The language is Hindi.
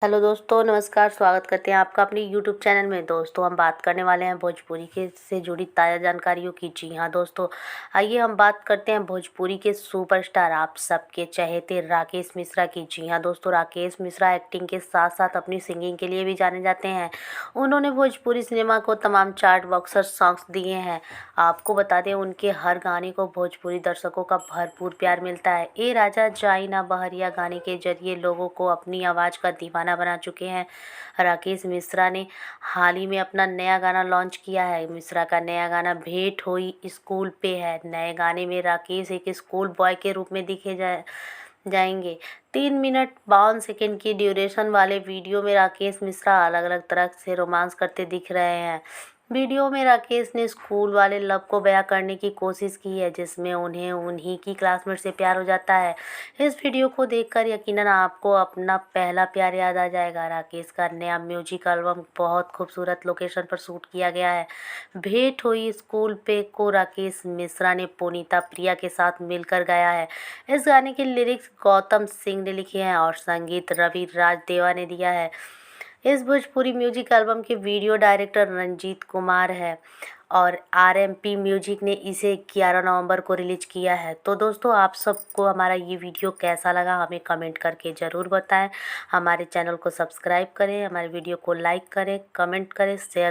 हेलो दोस्तों, नमस्कार। स्वागत करते हैं आपका अपने यूट्यूब चैनल में। दोस्तों, हम बात करने वाले हैं भोजपुरी के से जुड़ी ताज़ा जानकारियों की। जी हाँ दोस्तों, आइए हम बात करते हैं भोजपुरी के सुपरस्टार, आप सबके चहेते राकेश मिश्रा की। जी हाँ दोस्तों, राकेश मिश्रा एक्टिंग के साथ साथ अपनी सिंगिंग के लिए भी जाने जाते हैं। उन्होंने भोजपुरी सिनेमा को तमाम चार्ट बॉक्सर सॉन्ग्स दिए हैं। आपको बता दें, उनके हर गाने को भोजपुरी दर्शकों का भरपूर प्यार मिलता है। ए राजा जाई ना बहरिया गाने के जरिए लोगों को अपनी आवाज़ का दीवाना बना चुके हैं। राकेश मिश्रा ने हाल ही में अपना नया गाना लॉन्च किया है। मिश्रा का नया गाना भेंट होई स्कूल पे है। नए गाने में राकेश एक स्कूल बॉय के रूप में दिखे जाएंगे। 3 मिनट 52 सेकेंड की ड्यूरेशन वाले वीडियो में राकेश मिश्रा अलग अलग तरह से रोमांस करते दिख रहे हैं। वीडियो में राकेश ने स्कूल वाले लव को बयां करने की कोशिश की है, जिसमें उन्हें उन्हीं की क्लासमेट से प्यार हो जाता है। इस वीडियो को देखकर यकीनन आपको अपना पहला प्यार याद आ जाएगा। राकेश का नया म्यूजिक एल्बम बहुत खूबसूरत लोकेशन पर शूट किया गया है। भेंट हुई स्कूल पे को राकेश मिश्रा ने पुनीता प्रिया के साथ मिलकर गाया है। इस गाने के लिरिक्स गौतम सिंह ने लिखे हैं और संगीत रवि राज देवा ने दिया है। इस भोजपुरी म्यूजिक एल्बम के वीडियो डायरेक्टर रंजीत कुमार है और आरएमपी म्यूजिक ने इसे 11 नवंबर को रिलीज किया है। तो दोस्तों, आप सबको हमारा ये वीडियो कैसा लगा हमें कमेंट करके ज़रूर बताएं। हमारे चैनल को सब्सक्राइब करें, हमारे वीडियो को लाइक करें, कमेंट करें, शेयर